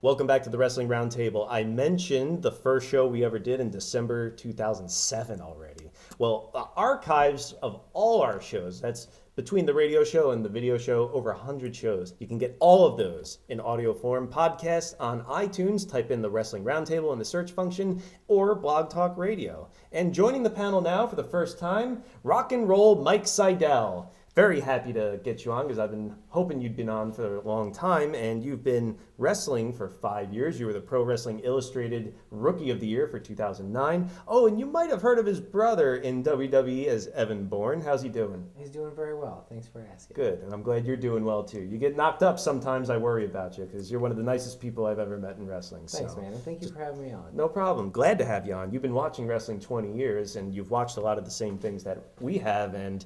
Welcome back to the Wrestling Roundtable. I mentioned the first show we ever did in December 2007 already. Well, archives of all our shows, that's between the radio show and the video show, over 100 shows. You can get all of those in audio form, podcast on iTunes, type in the Wrestling Roundtable in the search function, or Blog Talk Radio. And joining the panel now for the first time, rock and roll Mike Sydal. Very happy to get you on because I've been hoping you'd been on for a long time, and you've been wrestling for 5 years. You were the Pro Wrestling Illustrated Rookie of the Year for 2009. Oh, and you might have heard of his brother in WWE as Evan Bourne. How's he doing? He's doing very well. Thanks for asking. Good, and I'm glad you're doing well too. You get knocked up sometimes, I worry about you because you're one of the nicest people I've ever met in wrestling. Thanks, man, and thank you for having me on. No problem. Glad to have you on. You've been watching wrestling 20 years, and you've watched a lot of the same things that we have, and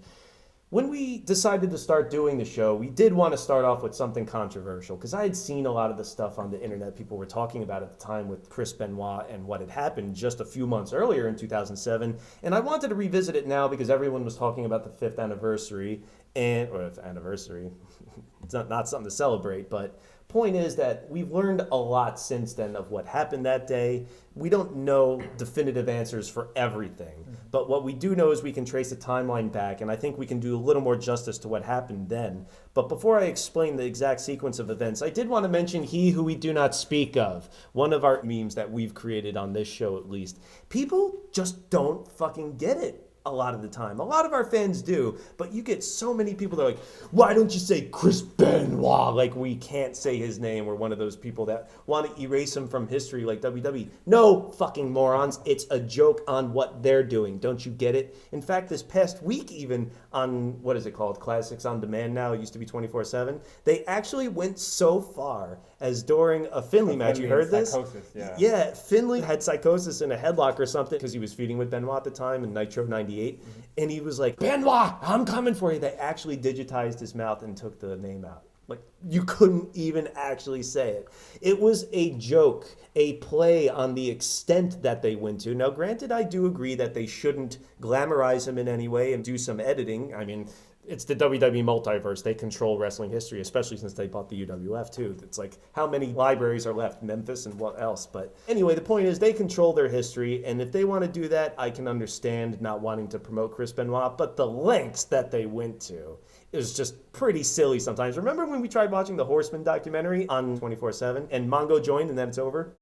when we decided to start doing the show, we did want to start off with something controversial because I had seen a lot of the stuff on the internet people were talking about at the time with Chris Benoit and what had happened just a few months earlier in 2007. And I wanted to revisit it now because everyone was talking about the 5th anniversary, or anniversary. It's not something to celebrate, but point is that we've learned a lot since then of what happened that day. We don't know definitive answers for everything, but what we do know is we can trace a timeline back, and I think we can do a little more justice to what happened then. But before I explain the exact sequence of events, I did want to mention He Who We Do Not Speak Of, one of our memes that we've created on this show at least. People just don't fucking get it. A lot of the time. A lot of our fans do, but you get so many people that are like, why don't you say Chris Benoit? Like we can't say his name. We're one of those people that want to erase him from history like WWE. No, fucking morons. It's a joke on what they're doing. Don't you get it? In fact, this past week even on, what is it called? Classics on Demand now. It used to be 24/7. They actually went so far as during a Finley match. You heard this? Psychosis, yeah. Yeah, Finley had psychosis in a headlock or something because he was feuding with Benoit at the time in Nitro 98. And he was like, Benoit, I'm coming for you. They actually digitized his mouth and took the name out. Like, you couldn't even actually say it. It was a joke, a play on the extent that they went to. Now, granted, I do agree that they shouldn't glamorize him in any way and do some editing. I mean, it's the WWE multiverse. They control wrestling history, especially since they bought the UWF too. It's like, how many libraries are left? Memphis and what else? But anyway, the point is they control their history, and if they want to do that, I can understand not wanting to promote Chris Benoit, but the lengths that they went to is just pretty silly sometimes. Remember when we tried watching the Horseman documentary on 24/7 and Mongo joined and then it's over?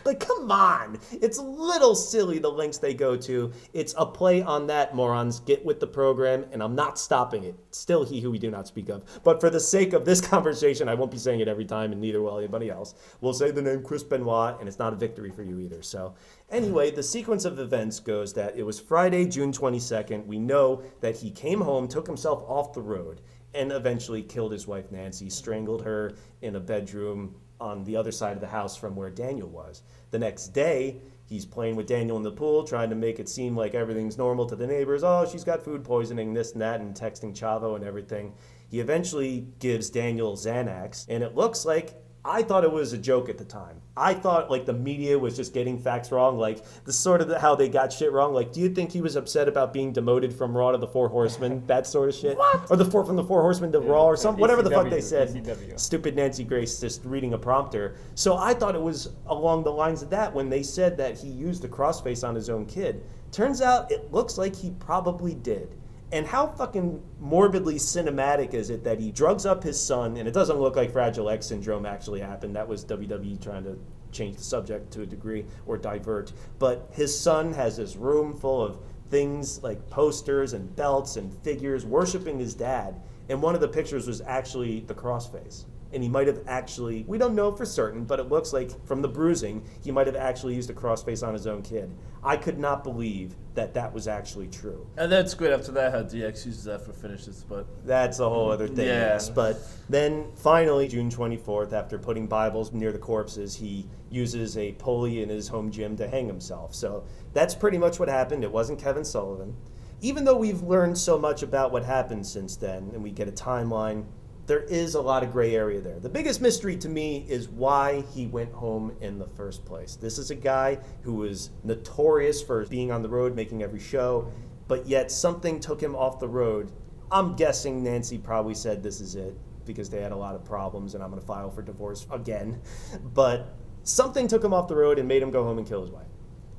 Like, come on. It's a little silly the lengths they go to. It's a play on that, morons. Get with the program, and I'm not stopping it. Still He Who We Do Not Speak Of. But for the sake of this conversation, I won't be saying it every time, and neither will anybody else. We'll say the name Chris Benoit, and it's not a victory for you either. So anyway, the sequence of events goes that it was Friday, June 22nd. We know that he came home, took himself off the road, and eventually killed his wife, Nancy, strangled her in a bedroom on the other side of the house from where Daniel was. The next day, he's playing with Daniel in the pool, trying to make it seem like everything's normal to the neighbors. Oh, she's got food poisoning, this and that, and texting Chavo and everything. He eventually gives Daniel Xanax, and it looks like, I thought it was a joke at the time. I thought like the media was just getting facts wrong, like the sort of how they got shit wrong. Like, do you think he was upset about being demoted from Raw to the Four Horsemen? That sort of shit? What? Or from the Four Horsemen to Raw or something? Whatever the fuck they said. ECW. Stupid Nancy Grace just reading a prompter. So I thought it was along the lines of that when they said that he used the crossface on his own kid. Turns out it looks like he probably did. And how fucking morbidly cinematic is it that he drugs up his son, and it doesn't look like Fragile X syndrome actually happened. That was WWE trying to change the subject to a degree or divert. But his son has this room full of things like posters and belts and figures worshiping his dad. And one of the pictures was actually the crossface. And he might have actually, we don't know for certain, but it looks like from the bruising, he might have actually used a crossface on his own kid. I could not believe that that was actually true. And that's good after that how DX uses that for finishes, but That's a whole other thing, Yeah. yes. But then finally, June 24th, after putting Bibles near the corpses, he uses a pulley in his home gym to hang himself. So that's pretty much what happened. It wasn't Kevin Sullivan. Even though we've learned so much about what happened since then, and we get a timeline, there is a lot of gray area there. The biggest mystery to me is why he went home in the first place. This is a guy who was notorious for being on the road, making every show, but yet something took him off the road. I'm guessing Nancy probably said, this is it. because they had a lot of problems, and I'm going to file for divorce again. But something took him off the road and made him go home and kill his wife.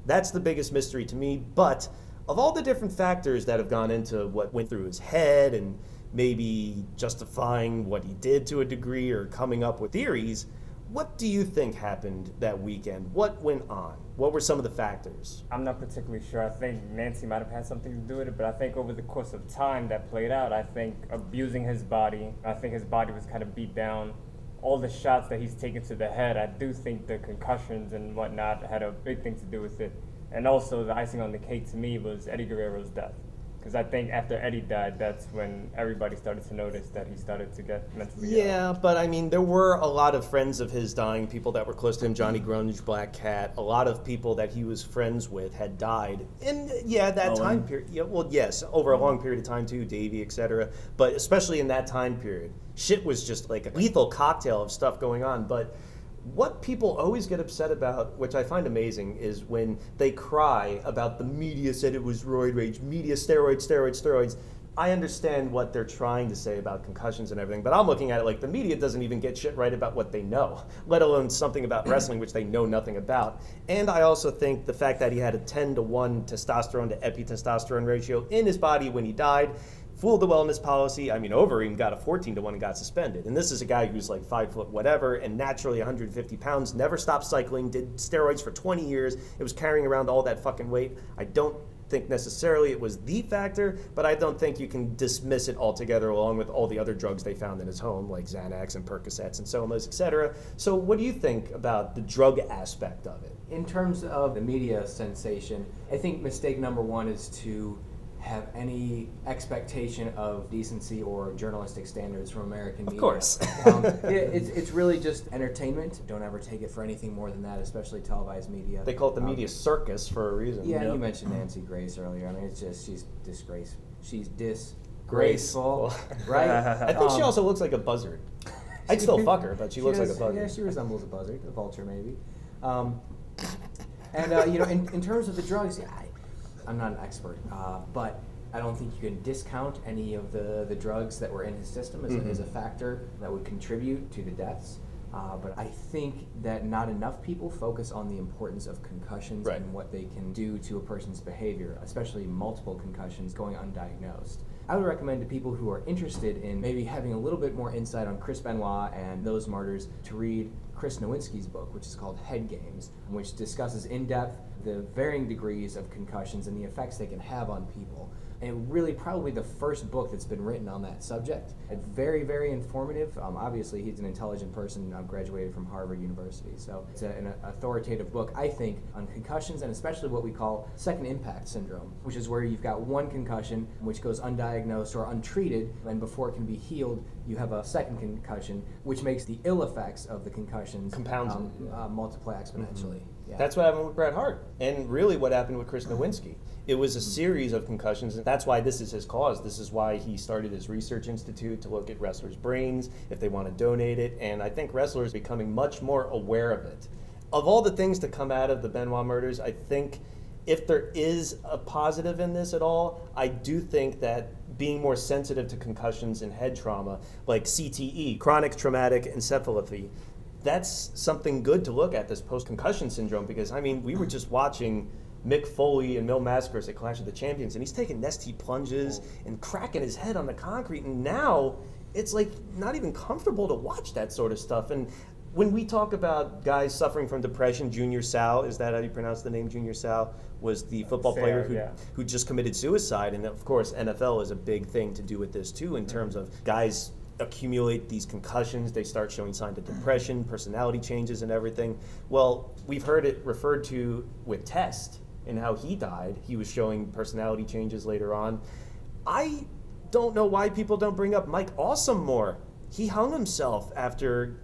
That's the biggest mystery to me. But of all the different factors that have gone into what went through his head and maybe justifying what he did to a degree or coming up with theories, what do you think happened that weekend? What went on? What were some of the factors? I'm not particularly sure. I think Nancy might have had something to do with it, but I think over the course of time that played out, I think abusing his body, I think his body was kind of beat down. All the shots that he's taken to the head, I do think the concussions and whatnot had a big thing to do with it. And also the icing on the cake to me was Eddie Guerrero's death. Because I think after Eddie died, that's when everybody started to notice that he started to get mentally ill. Yeah, but I mean, there were a lot of friends of his dying, people that were close to him, Johnny Grunge, Black Cat, a lot of people that he was friends with had died. And yeah, that time period, yeah, well, yes, over a long period of time too, Davey, etc. But especially in that time period, shit was just like a lethal cocktail of stuff going on. But what people always get upset about, which I find amazing, is when they cry about the media said it was roid rage, media steroids. I understand what they're trying to say about concussions and everything, but I'm looking at it like the media doesn't even get shit right about what they know, let alone something about wrestling which they know nothing about. And I also think the fact that he had a 10-to-1 testosterone to epitestosterone ratio in his body when he died fooled the wellness policy. I mean, Overeem got a 14-to-1 and got suspended. And this is a guy who's like 5 foot whatever and naturally 150 pounds, never stopped cycling, did steroids for 20 years. It was carrying around all that fucking weight. I don't think necessarily it was the factor, but I don't think you can dismiss it altogether along with all the other drugs they found in his home, like Xanax and Percocets and Somas, etc. So what do you think about the drug aspect of it? In terms of the media sensation, I think mistake number one is to have any expectation of decency or journalistic standards from American media. Of course. It's really just entertainment. Don't ever take it for anything more than that, especially televised media. They call it the media circus for a reason. Yeah, Yep. you mentioned Nancy Grace earlier. I mean, it's just, she's disgraceful. She's disgraceful, right? I think she also looks like a buzzard. I'd still fuck her, but she looks like a buzzard. Yeah, she resembles a buzzard, a vulture maybe. In terms of the drugs, yeah, I'm not an expert, but I don't think you can discount any of the drugs that were in his system as a factor that would contribute to the deaths. But I think that not enough people focus on the importance of concussions and what they can do to a person's behavior, especially multiple concussions going undiagnosed. I would recommend to people who are interested in maybe having a little bit more insight on Chris Benoit and those martyrs to read Chris Nowinski's book, which is called Head Games, which discusses in depth the varying degrees of concussions and the effects they can have on people. And really probably the first book that's been written on that subject. It's very, very informative. Obviously, he's an intelligent person, graduated from Harvard University. So it's an authoritative book, I think, on concussions and especially what we call second impact syndrome, which is where you've got one concussion which goes undiagnosed or untreated, and before it can be healed, you have a second concussion, which makes the ill effects of the concussions multiply exponentially. Yeah. That's what happened with Bret Hart, and really what happened with Chris Nowinski. It was a series of concussions, and that's why this is his cause. This is why he started his research institute to look at wrestlers' brains, if they want to donate it, and I think wrestlers are becoming much more aware of it. Of all the things to come out of the Benoit murders, I think if there is a positive in this at all, I do think that being more sensitive to concussions and head trauma, like CTE, chronic traumatic encephalopathy, that's something good to look at, this post-concussion syndrome, because, I mean, we were just watching Mick Foley and Mil Mascaris at Clash of the Champions, and he's taking nesty plunges and cracking his head on the concrete, and now it's like not even comfortable to watch that sort of stuff. And when we talk about guys suffering from depression, Junior Sal, is that how you pronounce the name? Junior Sal was the football player who just committed suicide, and of course NFL is a big thing to do with this too, in terms of guys accumulate these concussions, they start showing signs of depression, personality changes and everything. Well, we've heard it referred to with Test and how he died. He was showing personality changes later on. I don't know why people don't bring up Mike Awesome more. He hung himself after,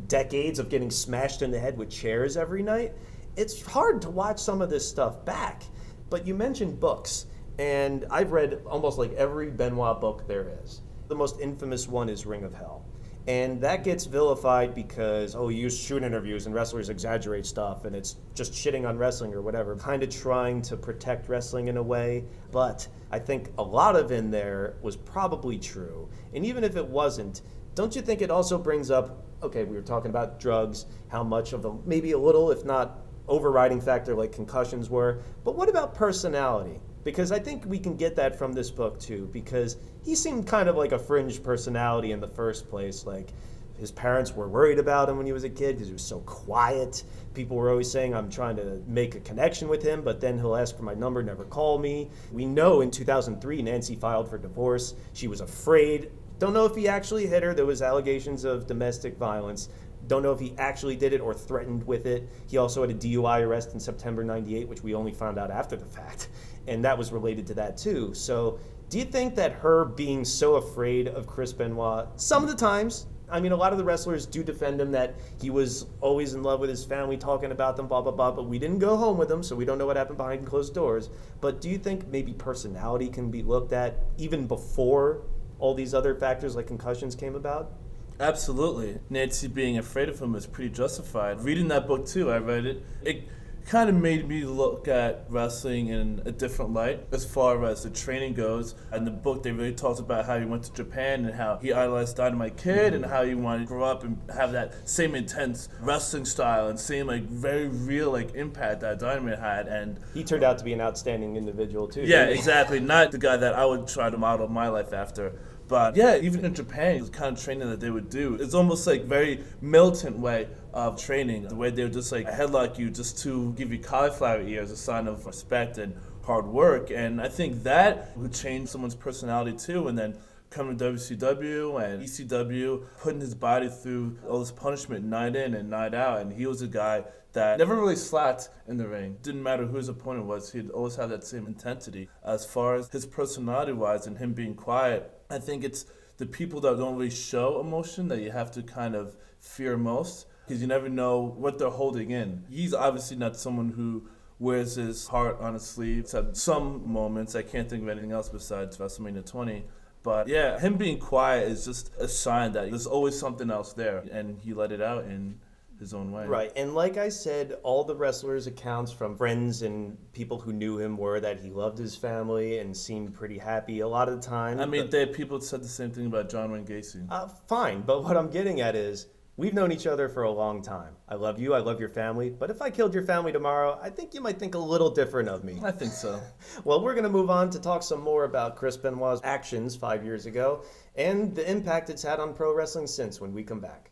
decades of getting smashed in the head with chairs every night. It's hard to watch some of this stuff back. But you mentioned books, and I've read almost like every Benoit book there is. The most infamous one is Ring of Hell. And that gets vilified because, you use shoot interviews and wrestlers exaggerate stuff and it's just shitting on wrestling or whatever. Kind of trying to protect wrestling in a way. But I think a lot of in there was probably true. And even if it wasn't, don't you think it also brings up, okay, we were talking about drugs, how much of maybe a little, if not overriding factor like concussions were. But what about personality? Because I think we can get that from this book too, because he seemed kind of like a fringe personality in the first place. Like, his parents were worried about him when he was a kid because he was so quiet. People were always saying, I'm trying to make a connection with him, but then he'll ask for my number, never call me. We know in 2003, Nancy filed for divorce. She was afraid. Don't know if he actually hit her. There was allegations of domestic violence. Don't know if he actually did it or threatened with it. He also had a DUI arrest in September 98, which we only found out after the fact. And that was related to that too. So do you think that her being so afraid of Chris Benoit, some of the times, I mean, a lot of the wrestlers do defend him that he was always in love with his family, talking about them, blah, blah, blah, but we didn't go home with him, so we don't know what happened behind closed doors. But do you think maybe personality can be looked at even before all these other factors like concussions came about? Absolutely. Nancy being afraid of him is pretty justified. Reading that book too, I read it. It kind of made me look at wrestling in a different light as far as the training goes. In the book, they really talked about how he went to Japan and how he idolized Dynamite Kid and how he wanted to grow up and have that same intense wrestling style and same very real impact that Dynamite had. And he turned out to be an outstanding individual too. Yeah, exactly. Not the guy that I would try to model my life after. But yeah, even in Japan, the kind of training that they would do, it's almost very militant way of training. The way they would just headlock you just to give you cauliflower ear as a sign of respect and hard work. And I think that would change someone's personality too. And then coming to WCW and ECW, putting his body through all this punishment night in and night out. And he was a guy that never really slacked in the ring. Didn't matter who his opponent was, he'd always have that same intensity. As far as his personality-wise and him being quiet, I think it's the people that don't really show emotion that you have to kind of fear most, because you never know what they're holding in. He's obviously not someone who wears his heart on his sleeve, except some moments. I can't think of anything else besides WrestleMania 20. But yeah, him being quiet is just a sign that there's always something else there, and he let it out in his own way. Right, and like I said, all the wrestlers' accounts from friends and people who knew him were that he loved his family and seemed pretty happy a lot of the time. I mean, people said the same thing about John Wayne Gacy. Fine, but what I'm getting at is, we've known each other for a long time. I love you, I love your family, but if I killed your family tomorrow, I think you might think a little different of me. I think so. Well, we're going to move on to talk some more about Chris Benoit's actions 5 years ago and the impact it's had on pro wrestling since when we come back.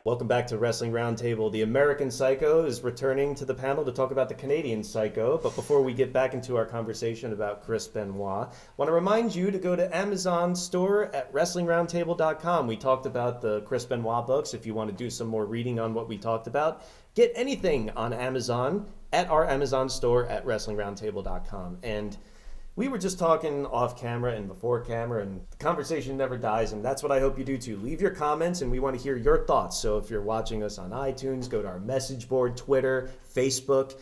Welcome back to Wrestling Roundtable. The American Psycho is returning to the panel to talk about the Canadian Psycho. But before we get back into our conversation about Chris Benoit, I want to remind you to go to Amazon store at WrestlingRoundtable.com. We talked about the Chris Benoit books. If you want to do some more reading on what we talked about, get anything on Amazon at our Amazon store at WrestlingRoundtable.com. And we were just talking off camera and before camera, and the conversation never dies, and that's what I hope you do too. Leave your comments, and we want to hear your thoughts. So if you're watching us on iTunes, go to our message board, Twitter, Facebook.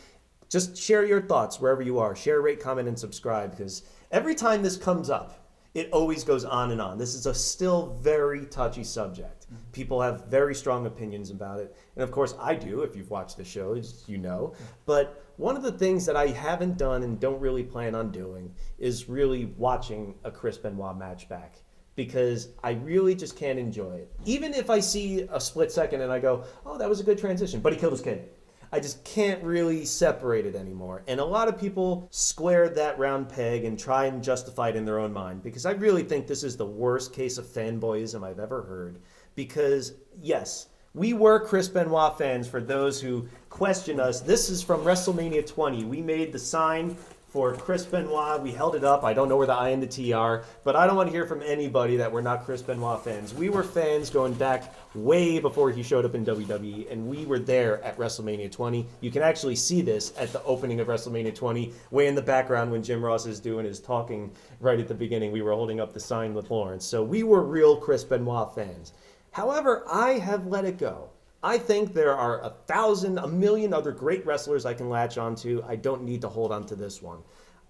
Just share your thoughts wherever you are. Share, rate, comment, and subscribe, because every time this comes up, it always goes on and on. This is a still very touchy subject. People have very strong opinions about it. And of course, I do, if you've watched the show, as you know. But one of the things that I haven't done and don't really plan on doing is really watching a Chris Benoit match back, because I really just can't enjoy it. Even if I see a split second and I go, oh, that was a good transition, but he killed his kid. I just can't really separate it anymore. And a lot of people square that round peg and try and justify it in their own mind, because I really think this is the worst case of fanboyism I've ever heard. Because, yes, we were Chris Benoit fans. For those who question us, this is from WrestleMania 20. We made the sign for Chris Benoit. We held it up. I don't know where the I and the T are, but I don't want to hear from anybody that we're not Chris Benoit fans. We were fans going back way before he showed up in WWE, and we were there at WrestleMania 20. You can actually see this at the opening of WrestleMania 20, way in the background when Jim Ross is doing his talking right at the beginning. We were holding up the sign with Lawrence. So we were real Chris Benoit fans. However, I have let it go. I think there are 1,000, a million other great wrestlers I can latch onto. I don't need to hold on to this one.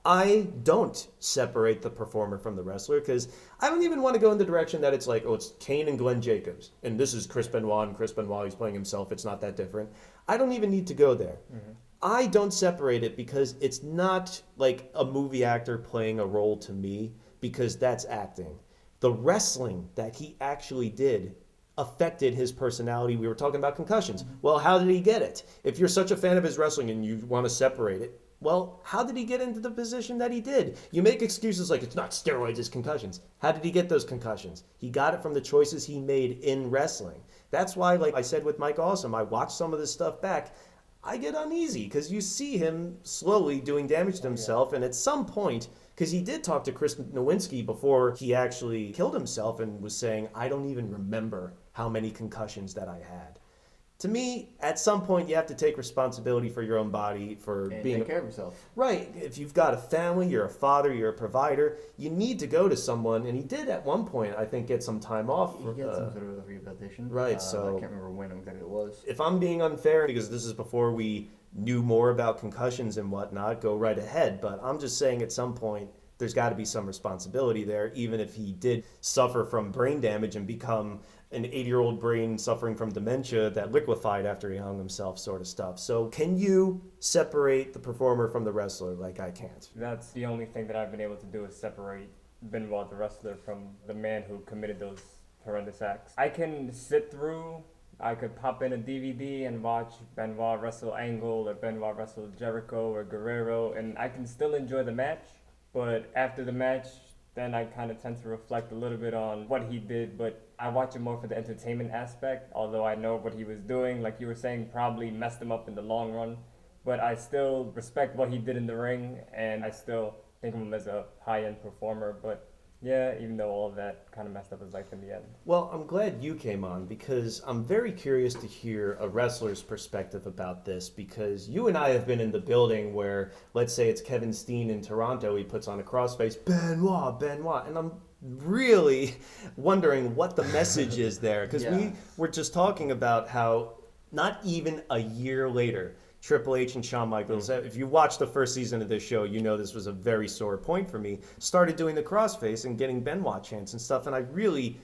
I don't separate the performer from the wrestler because I don't even want to go in the direction that it's like, oh, it's Kane and Glenn Jacobs, and this is Chris Benoit, and Chris Benoit, he's playing himself. It's not that different. I don't even need to go there. I don't separate it because it's not like a movie actor playing a role to me, because that's acting. The wrestling that he actually did affected his personality. We were talking about concussions. Well, how did he get it? If you're such a fan of his wrestling and you want to separate it, well, how did he get into the position that he did? You make excuses like it's not steroids, it's concussions. How did he get those concussions? He got it from the choices he made in wrestling. That's why, like I said with Mike Awesome, I watched some of this stuff back. I get uneasy because you see him slowly doing damage to himself, and at some point, because he did talk to Chris Nowinski before he actually killed himself and was saying, I don't even remember how many concussions that I had. To me, at some point, you have to take responsibility for your own body, for being take care of yourself. Right. If you've got a family, you're a father, you're a provider, you need to go to someone. And he did at one point, I think, get some time off. He had some sort of rehabilitation. Right. So I can't remember when exactly it was. If I'm being unfair, because this is before we knew more about concussions and whatnot, go right ahead. But I'm just saying at some point, there's got to be some responsibility there, even if he did suffer from brain damage and become an 80-year-old brain suffering from dementia that liquefied after he hung himself, sort of stuff. So can you separate the performer from the wrestler? Like I can't. That's the only thing that I've been able to do, is separate Benoit the wrestler from the man who committed those horrendous acts. I can sit through, I could pop in a DVD and watch Benoit wrestle Angle or Benoit wrestle Jericho or Guerrero, and I can still enjoy the match. But after the match, then I kind of tend to reflect a little bit on what he did, but I watch it more for the entertainment aspect, although I know what he was doing, like you were saying, probably messed him up in the long run. But I still respect what he did in the ring, and I still think of him as a high-end performer. But yeah, even though all of that kind of messed up his life in the end. Well, I'm glad you came on, because I'm very curious to hear a wrestler's perspective about this, because you and I have been in the building where, let's say it's Kevin Steen in Toronto, he puts on a crossface, Benoit, and I'm really wondering what the message is there, because we were just talking about how not even a year later, Triple H and Shawn Michaels, if you watched the first season of this show, you know this was a very sore point for me, started doing the crossface and getting Benoit chants and stuff, and I really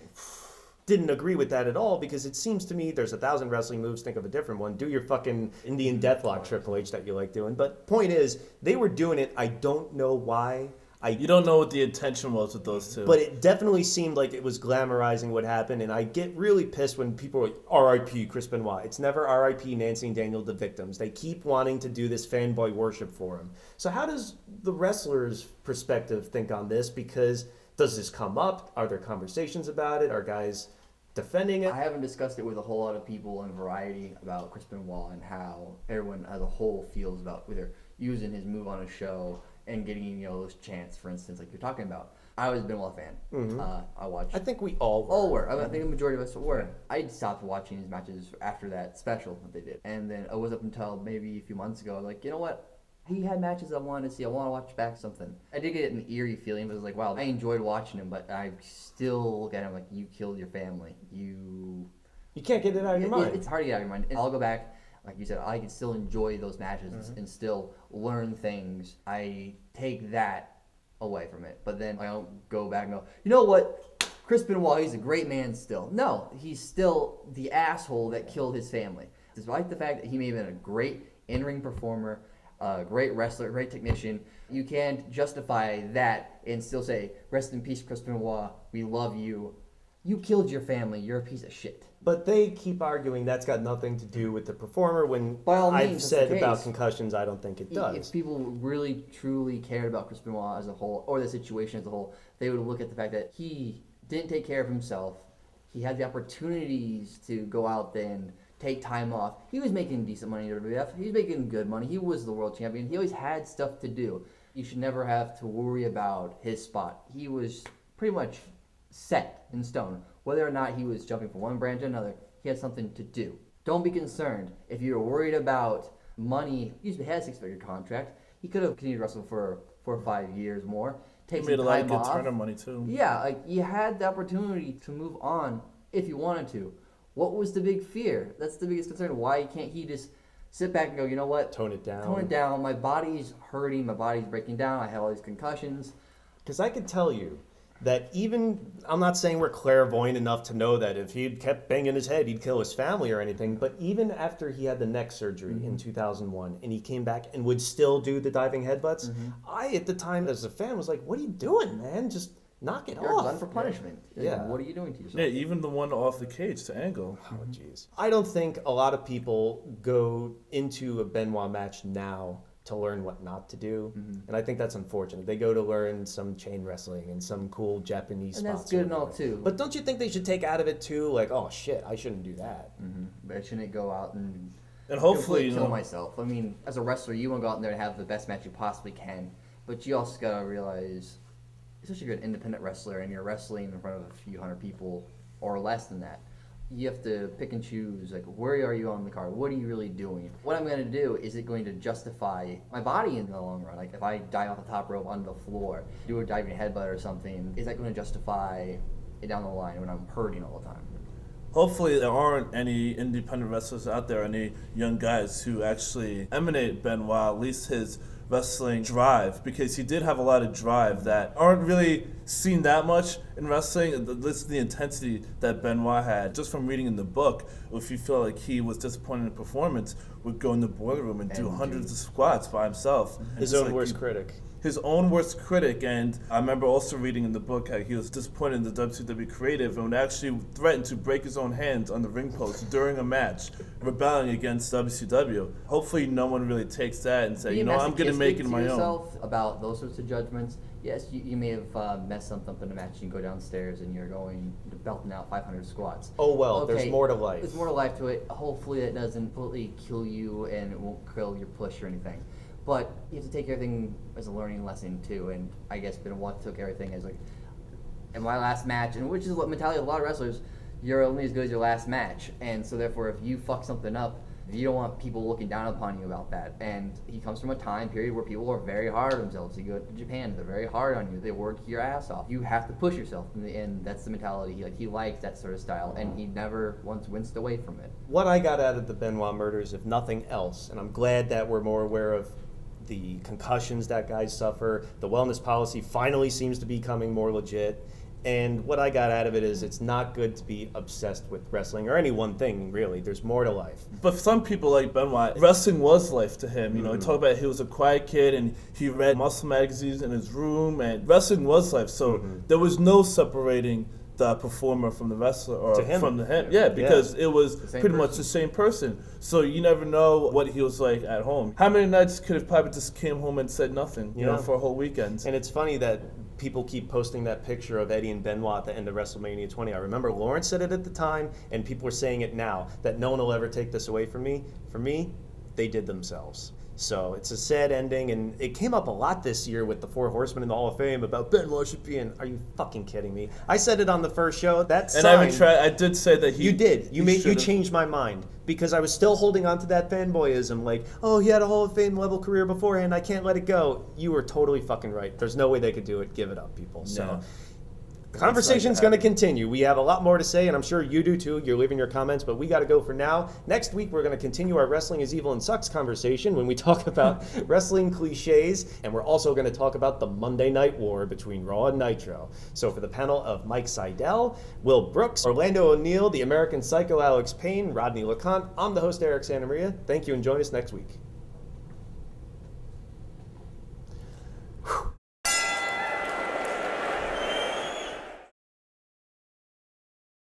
didn't agree with that at all, because it seems to me there's 1,000 wrestling moves, think of a different one. Do your fucking Indian Deathlock Triple H that you like doing. But point is, they were doing it, I don't know why. You don't know what the intention was with those two. But it definitely seemed like it was glamorizing what happened, and I get really pissed when people are like, R.I.P. Chris Benoit. It's never R.I.P. Nancy and Daniel, the victims. They keep wanting to do this fanboy worship for him. So how does the wrestler's perspective think on this? Because does this come up? Are there conversations about it? Are guys defending it? I haven't discussed it with a whole lot of people in Variety about Chris Benoit and how everyone as a whole feels about whether using his move on a show and getting, those chants, for instance, like you're talking about. I was a Benoit fan. I watched. I think we all were. All were. I think the majority of us were. I stopped watching his matches after that special that they did. And then it was up until maybe a few months ago, like, you know what? He had matches I wanted to see. I want to watch back something. I did get an eerie feeling, but it was like, wow, I enjoyed watching him, but I still look at him like, you killed your family. You can't get it out of your mind. It's hard to get out of your mind. And I'll go back. Like you said, I can still enjoy those matches and still learn things. I take that away from it. But then I don't go back and go, you know what? Chris Benoit, he's a great man still. No, he's still the asshole that killed his family. Despite the fact that he may have been a great in-ring performer, a great wrestler, great technician, you can't justify that and still say, rest in peace, Chris Benoit, we love you. You killed your family. You're a piece of shit. But they keep arguing that's got nothing to do with the performer, when By all means, I've that's said the about case. concussions, I don't think it does. If people really, truly cared about Chris Benoit as a whole, or the situation as a whole, they would look at the fact that he didn't take care of himself. He had the opportunities to go out there and take time off. He was making decent money in WWF. He was making good money. He was the world champion. He always had stuff to do. You should never have to worry about his spot. He was pretty much set in stone. Whether or not he was jumping from one brand to another, he had something to do. Don't be concerned. If you're worried about money, he usually had a 6-figure contract. He could have continued to wrestle for 4 or 5 years more. He Take made a some lot of time good off. Turner money too. Yeah, like you had the opportunity to move on if you wanted to. What was the big fear? That's the biggest concern. Why can't he just sit back and go, you know what? Tone it down. Tone it down. My body's hurting. My body's breaking down. I have all these concussions. Because I could tell you that even, I'm not saying we're clairvoyant enough to know that if he'd kept banging his head, he'd kill his family or anything, but even after he had the neck surgery in 2001 and he came back and would still do the diving headbutts, I, at the time as a fan, was like, what are you doing, man? Just knock it You're off. done for punishment. Yeah. What are you doing to yourself? Yeah, even the one off the cage to Angle. Oh, jeez. I don't think a lot of people go into a Benoit match now to learn what not to do. And I think that's unfortunate. They go to learn some chain wrestling and some cool Japanese And spots. that's good or and all, whatever. too. But don't you think they should take out of it, too? Like, oh, shit, I shouldn't do that. But I shouldn't go out and And hopefully, completely kill myself. I mean, as a wrestler, you want to go out there and have the best match you possibly can. But you also got to realize, especially if you're an independent wrestler and you're wrestling in front of a few hundred people or less than that, you have to pick and choose, like, where are you on the card? What are you really doing? What I'm going to do, is it going to justify my body in the long run? Like, if I dive off the top rope onto the floor, do a diving headbutt or something, is that going to justify it down the line when I'm hurting all the time? hopefully there aren't any independent wrestlers out there, any young guys who actually emanate Benoit, at least his wrestling drive, because he did have a lot of drive that aren't really seen that much in wrestling. This is the intensity that Benoit had. Just from reading in the book, if you feel like he was disappointed in performance, would go in the boiler room and do hundreds of squats by himself. His own worst critic. His own worst critic, and I remember also reading in the book how he was disappointed in the WCW creative and actually threatened to break his own hands on the ring post during a match, rebelling against WCW. Hopefully no one really takes that and say, I'm going to make it my own. About those sorts of judgments. Yes, you may have messed something up in a match. You can go downstairs and you're going belting out 500 squats. Oh well, Okay, there's more to life. There's more to life to it. Hopefully that doesn't completely kill you and it won't kill your push or anything. But you have to take everything as a learning lesson too. And I guess Benoit took everything as like, in my last match, and which is what mentality of a lot of wrestlers, you're only as good as your last match. And so therefore, if you fuck something up, you don't want people looking down upon you about that. And he comes from a time period where people are very hard on themselves. You go to Japan, they're very hard on you. They work your ass off. You have to push yourself, and that's the mentality. He likes that sort of style, and he never once winced away from it. What I got out of the Benoit murders, if nothing else, and I'm glad that we're more aware of the concussions that guys suffer, the wellness policy finally seems to be becoming more legit. And what I got out of it is it's not good to be obsessed with wrestling or any one thing, really. There's more to life. But for some people like Benoit, wrestling was life to him. He talked about he was a quiet kid and he read muscle magazines in his room, and wrestling was life. So there was no separating the performer from the wrestler or from the him. Yeah, because it was pretty much the same person. So you never know what he was like at home. How many nights could have probably just came home and said nothing, you know, for a whole weekend? And it's funny that people keep posting that picture of Eddie and Benoit at the end of WrestleMania 20. I remember Lawrence said it at the time, and people are saying it now, that no one will ever take this away from me. For me, they did themselves. So it's a sad ending, and it came up a lot this year with the Four Horsemen in the Hall of Fame about Benoit should be in. Are you fucking kidding me? I said it on the first show. That sign, and I did say that you did. You changed my mind because I was still holding on to that fanboyism. Like, oh, he had a Hall of Fame level career beforehand. I can't let it go. You were totally fucking right. There's no way they could do it. Give it up, people. So. The conversation's going to continue. We have a lot more to say, and I'm sure you do too. You're leaving your comments, but we got to go for now. Next week, we're going to continue our Wrestling is Evil and Sucks conversation when we talk about wrestling cliches, and we're also going to talk about the Monday Night War between Raw and Nitro. So for the panel of Mike Sydal, Will Brooks, Orlando O'Neill, the American Psycho Alex Payne, Rodney LeConte, I'm the host, Eric Santamaria. Thank you, and join us next week.